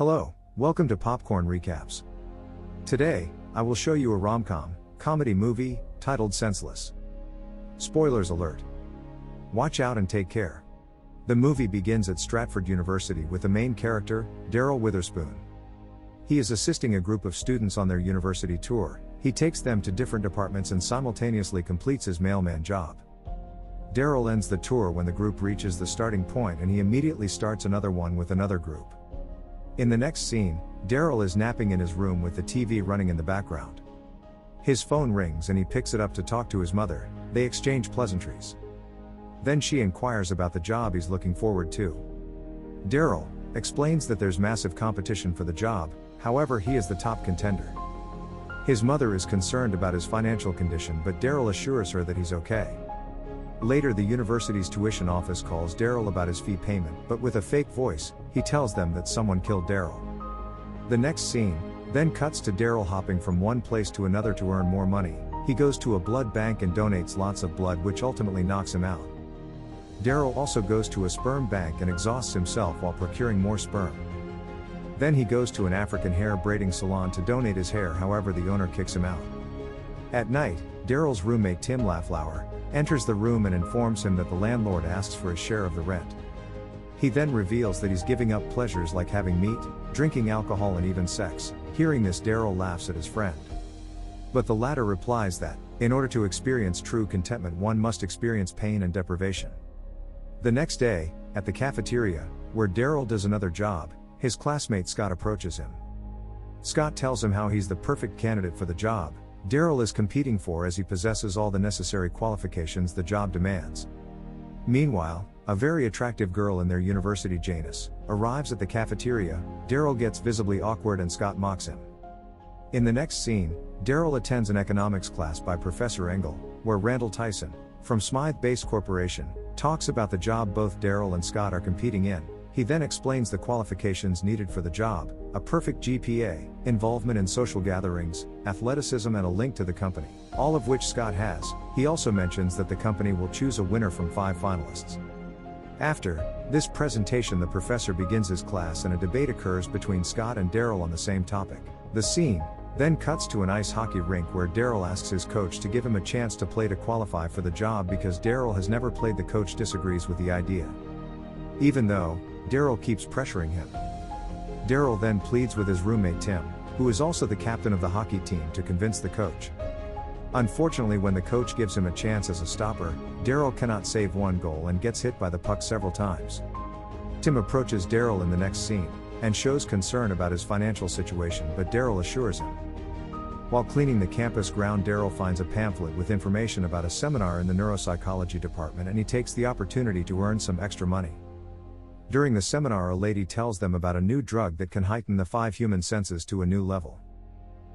Hello, welcome to Popcorn Recaps. Today, I will show you a rom-com, comedy movie, titled Senseless. Spoilers alert. Watch out and take care. The movie begins at Stratford University with the main character, Daryl Witherspoon. He is assisting a group of students on their university tour. He takes them to different departments and simultaneously completes his mailman job. Daryl ends the tour when the group reaches the starting point and he immediately starts another one with another group. In the next scene, Daryl is napping in his room with the TV running in the background. His phone rings and he picks it up to talk to his mother. They exchange pleasantries. Then she inquires about the job he's looking forward to. Daryl explains that there's massive competition for the job, however he is the top contender. His mother is concerned about his financial condition, but Daryl assures her that he's okay. Later, the university's tuition office calls Daryl about his fee payment, but with a fake voice, he tells them that someone killed Daryl. The next scene then cuts to Daryl hopping from one place to another to earn more money. He goes to a blood bank and donates lots of blood, which ultimately knocks him out. Daryl also goes to a sperm bank and exhausts himself while procuring more sperm. Then he goes to an African hair braiding salon to donate his hair, however the owner kicks him out. At night, Daryl's roommate Tim Laflower enters the room and informs him that the landlord asks for his share of the rent. He then reveals that he's giving up pleasures like having meat, drinking alcohol and even sex. Hearing this, Daryl laughs at his friend. But the latter replies that, in order to experience true contentment, one must experience pain and deprivation. The next day, at the cafeteria, where Daryl does another job, his classmate Scott approaches him. Scott tells him how he's the perfect candidate for the job Daryl is competing for, as he possesses all the necessary qualifications the job demands. Meanwhile, a very attractive girl in their university, Janice, arrives at the cafeteria. Daryl gets visibly awkward and Scott mocks him. In the next scene, Daryl attends an economics class by Professor Engel, where Randall Tyson, from Smythe-based Corporation, talks about the job both Daryl and Scott are competing in. He then explains the qualifications needed for the job: a perfect GPA, involvement in social gatherings, athleticism and a link to the company, all of which Scott has. He also mentions that the company will choose a winner from 5 finalists. After this presentation, the professor begins his class and a debate occurs between Scott and Daryl on the same topic. The scene then cuts to an ice hockey rink where Daryl asks his coach to give him a chance to play to qualify for the job because Daryl has never played. The coach disagrees with the idea, even though Daryl keeps pressuring him. Daryl then pleads with his roommate Tim, who is also the captain of the hockey team, to convince the coach. Unfortunately, when the coach gives him a chance as a stopper, Daryl cannot save one goal and gets hit by the puck several times. Tim approaches Daryl in the next scene and shows concern about his financial situation, but Daryl assures him. While cleaning the campus ground, Daryl finds a pamphlet with information about a seminar in the neuropsychology department and he takes the opportunity to earn some extra money. During the seminar, a lady tells them about a new drug that can heighten the 5 human senses to a new level.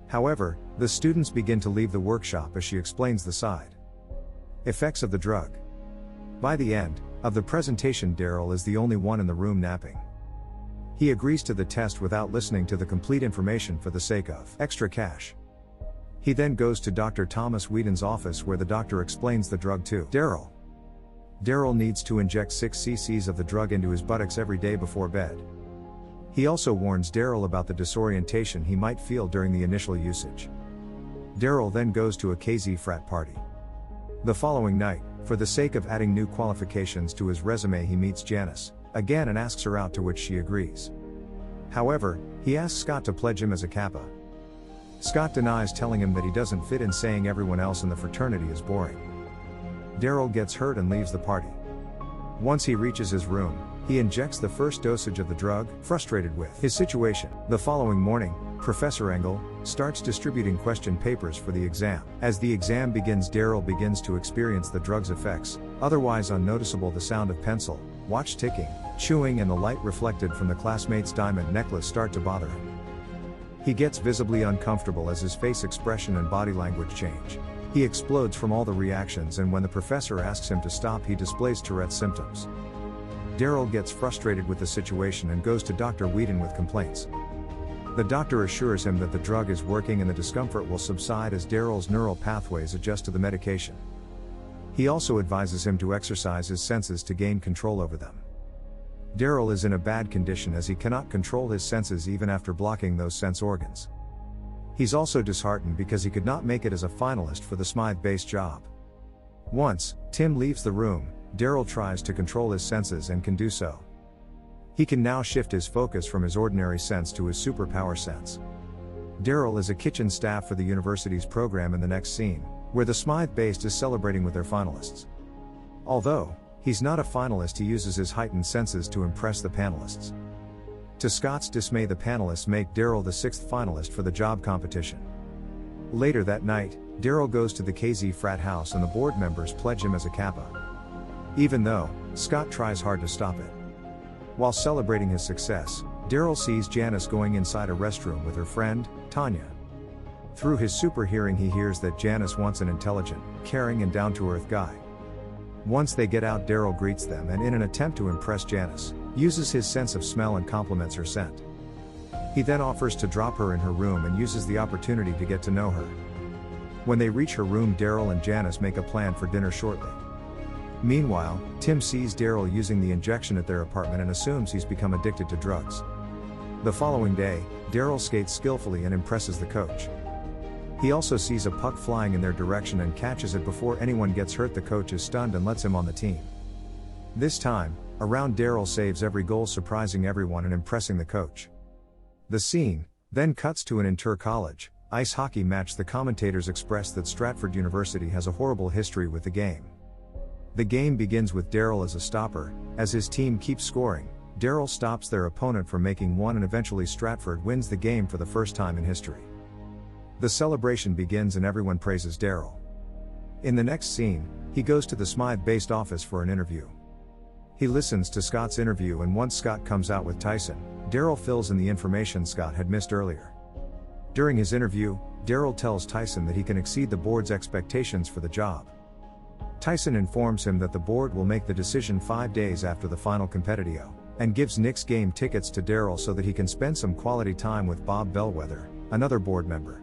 However, the students begin to leave the workshop as she explains the side effects of the drug. By the end of the presentation, Daryl is the only one in the room napping. He agrees to the test without listening to the complete information for the sake of extra cash. He then goes to Dr. Thomas Whedon's office, where the doctor explains the drug to Daryl. Daryl needs to inject 6 cc's of the drug into his buttocks every day before bed. He also warns Daryl about the disorientation he might feel during the initial usage. Daryl then goes to a KZ frat party. The following night, for the sake of adding new qualifications to his resume, he meets Janice again and asks her out, to which she agrees. However, he asks Scott to pledge him as a Kappa. Scott denies, telling him that he doesn't fit in, saying everyone else in the fraternity is boring. Daryl gets hurt and leaves the party. Once he reaches his room, he injects the first dosage of the drug, frustrated with his situation. The following morning, Professor Engel starts distributing question papers for the exam. As the exam begins, Daryl begins to experience the drug's effects, otherwise unnoticeable. The sound of pencil, watch ticking, chewing and the light reflected from the classmate's diamond necklace start to bother him. He gets visibly uncomfortable as his face expression and body language change. He explodes from all the reactions, and when the professor asks him to stop, he displays Tourette's symptoms. Daryl gets frustrated with the situation and goes to Dr. Whedon with complaints. The doctor assures him that the drug is working and the discomfort will subside as Daryl's neural pathways adjust to the medication. He also advises him to exercise his senses to gain control over them. Daryl is in a bad condition as he cannot control his senses even after blocking those sense organs. He's also disheartened because he could not make it as a finalist for the Smythe-based job. Once Tim leaves the room, Daryl tries to control his senses and can do so. He can now shift his focus from his ordinary sense to his superpower sense. Daryl is a kitchen staff for the university's program in the next scene, where the Smythe-based is celebrating with their finalists. Although he's not a finalist, he uses his heightened senses to impress the panelists. To Scott's dismay, the panelists make Daryl the 6th finalist for the job competition. Later that night, Daryl goes to the KZ frat house and the board members pledge him as a Kappa. Even though Scott tries hard to stop it. While celebrating his success, Daryl sees Janice going inside a restroom with her friend, Tanya. Through his super hearing, he hears that Janice wants an intelligent, caring and down-to-earth guy. Once they get out, Daryl greets them and in an attempt to impress Janice, uses his sense of smell and compliments her scent. He then offers to drop her in her room and uses the opportunity to get to know her. When they reach her room, Daryl and Janice make a plan for dinner shortly. Meanwhile, Tim sees Daryl using the injection at their apartment and assumes he's become addicted to drugs. The following day, Daryl skates skillfully and impresses the coach. He also sees a puck flying in their direction and catches it before anyone gets hurt. The coach is stunned and lets him on the team. This time around, Daryl saves every goal, surprising everyone and impressing the coach. The scene then cuts to an inter-college ice hockey match. The commentators express that Stratford University has a horrible history with the game. The game begins with Daryl as a stopper. As his team keeps scoring, Daryl stops their opponent from making one and eventually Stratford wins the game for the first time in history. The celebration begins and everyone praises Daryl. In the next scene, he goes to the Smythe-based office for an interview. He listens to Scott's interview and once Scott comes out with Tyson, Daryl fills in the information Scott had missed earlier. During his interview, Daryl tells Tyson that he can exceed the board's expectations for the job. Tyson informs him that the board will make the decision 5 days after the final competitio, and gives Knicks game tickets to Daryl so that he can spend some quality time with Bob Bellwether, another board member.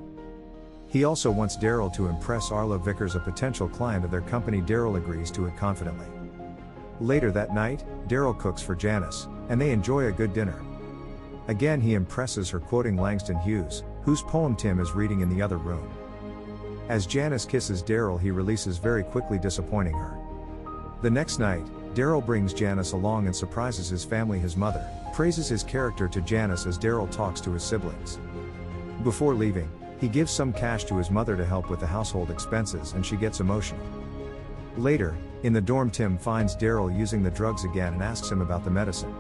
He also wants Daryl to impress Arlo Vickers, a potential client of their company. Daryl agrees to it confidently. Later that night, Daryl cooks for Janice, and they enjoy a good dinner. Again he impresses her, quoting Langston Hughes, whose poem Tim is reading in the other room. As Janice kisses Daryl, he releases very quickly, disappointing her. The next night, Daryl brings Janice along and surprises his family. His mother praises his character to Janice as Daryl talks to his siblings. Before leaving, he gives some cash to his mother to help with the household expenses and she gets emotional. Later, in the dorm, Tim finds Daryl using the drugs again and asks him about the medicine.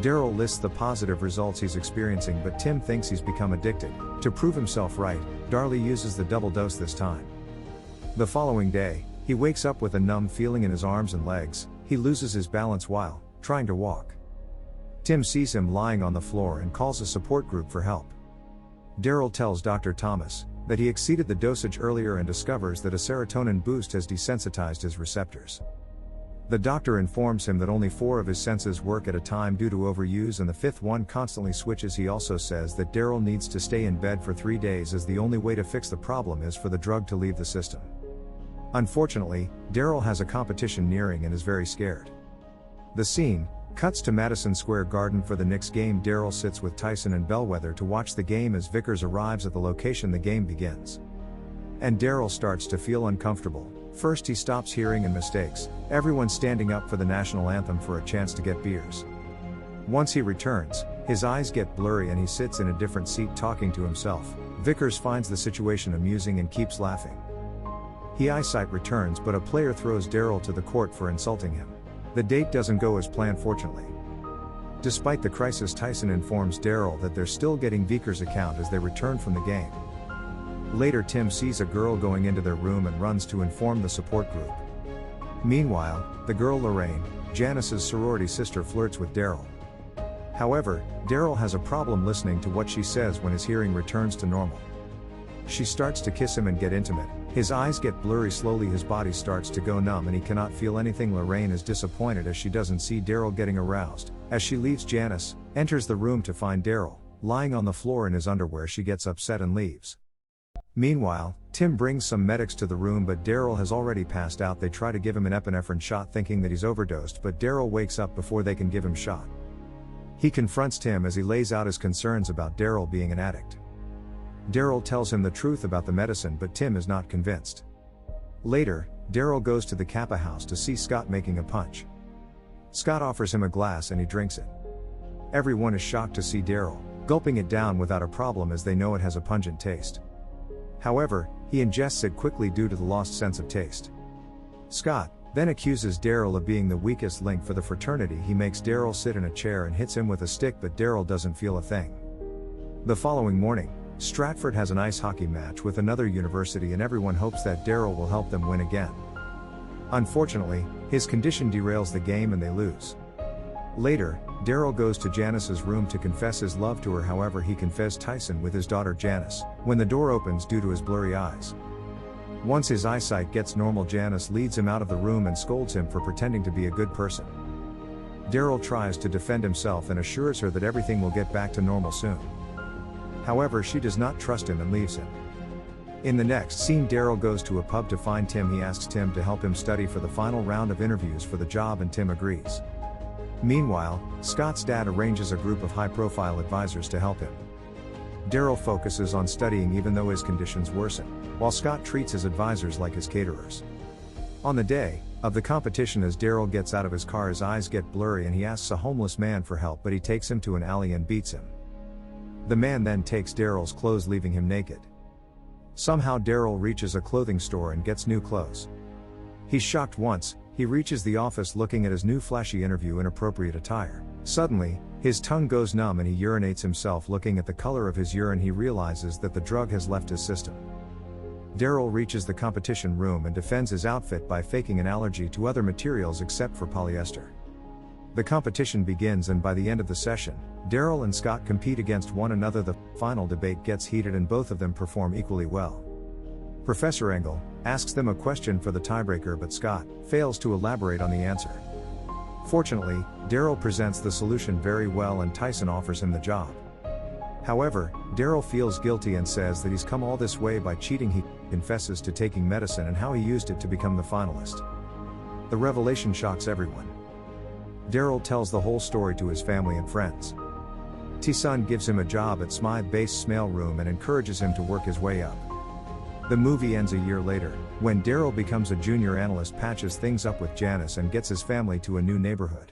Daryl lists the positive results he's experiencing, but Tim thinks he's become addicted. To prove himself right, Darley uses the double dose this time. The following day, he wakes up with a numb feeling in his arms and legs. He loses his balance while trying to walk. Tim sees him lying on the floor and calls a support group for help. Daryl tells Dr. Thomas that he exceeded the dosage earlier and discovers that a serotonin boost has desensitized his receptors. The doctor informs him that only 4 of his senses work at a time due to overuse and the 5th one constantly switches. He also says that Daryl needs to stay in bed for 3 days as the only way to fix the problem is for the drug to leave the system. Unfortunately, Daryl has a competition nearing and is very scared. The scene cuts to Madison Square Garden for the Knicks game. Daryl sits with Tyson and Bellwether to watch the game. As Vickers arrives at the location, the game begins. And Daryl starts to feel uncomfortable. First he stops hearing and mistakes everyone standing up for the national anthem for a chance to get beers. Once he returns, his eyes get blurry and he sits in a different seat talking to himself. Vickers finds the situation amusing and keeps laughing. His eyesight returns, but a player throws Daryl to the court for insulting him. The date doesn't go as planned, fortunately. Despite the crisis, Tyson informs Daryl that they're still getting Vickers' account as they return from the game. Later, Tim sees a girl going into their room and runs to inform the support group. Meanwhile, the girl Lorraine, Janice's sorority sister, flirts with Daryl. However, Daryl has a problem listening to what she says when his hearing returns to normal. She starts to kiss him and get intimate. His eyes get blurry slowly, his body starts to go numb and he cannot feel anything. Lorraine is disappointed as she doesn't see Daryl getting aroused. As she leaves, Janice enters the room to find Daryl lying on the floor in his underwear. She gets upset and leaves. Meanwhile, Tim brings some medics to the room, but Daryl has already passed out. They try to give him an epinephrine shot thinking that he's overdosed, but Daryl wakes up before they can give him shot. He confronts Tim as he lays out his concerns about Daryl being an addict. Daryl tells him the truth about the medicine, but Tim is not convinced. Later, Daryl goes to the Kappa house to see Scott making a punch. Scott offers him a glass and he drinks it. Everyone is shocked to see Daryl gulping it down without a problem, as they know it has a pungent taste. However, he ingests it quickly due to the lost sense of taste. Scott then accuses Daryl of being the weakest link for the fraternity. He makes Daryl sit in a chair and hits him with a stick, but Daryl doesn't feel a thing. The following morning, Stratford has an ice hockey match with another university and everyone hopes that Daryl will help them win again. Unfortunately, his condition derails the game and they lose. Later, Daryl goes to Janice's room to confess his love to her. However, he confesses Tyson with his daughter Janice when the door opens due to his blurry eyes. Once his eyesight gets normal, Janice leads him out of the room and scolds him for pretending to be a good person. Daryl tries to defend himself and assures her that everything will get back to normal soon. However, she does not trust him and leaves him. In the next scene, Daryl goes to a pub to find Tim. He asks Tim to help him study for the final round of interviews for the job and Tim agrees. Meanwhile, Scott's dad arranges a group of high-profile advisors to help him. Daryl focuses on studying even though his conditions worsen, while Scott treats his advisors like his caterers. On the day of the competition, as Daryl gets out of his car, his eyes get blurry and he asks a homeless man for help, but he takes him to an alley and beats him. The man then takes Daryl's clothes, leaving him naked. Somehow Daryl reaches a clothing store and gets new clothes. He's shocked once he reaches the office looking at his new flashy interview inappropriate attire. Suddenly, his tongue goes numb and he urinates himself. Looking at the color of his urine, he realizes that the drug has left his system. Daryl reaches the competition room and defends his outfit by faking an allergy to other materials except for polyester. The competition begins, and by the end of the session, Daryl and Scott compete against one another. The final debate gets heated and both of them perform equally well. Professor Engel asks them a question for the tiebreaker, but Scott fails to elaborate on the answer. Fortunately, Daryl presents the solution very well and Tyson offers him the job. However, Daryl feels guilty and says that he's come all this way by cheating. He confesses to taking medicine and how he used it to become the finalist. The revelation shocks everyone. Daryl tells the whole story to his family and friends. Tyson gives him a job at Smythe-based mailroom and encourages him to work his way up. The movie ends a year later, when Daryl becomes a junior analyst, patches things up with Janice and gets his family to a new neighborhood.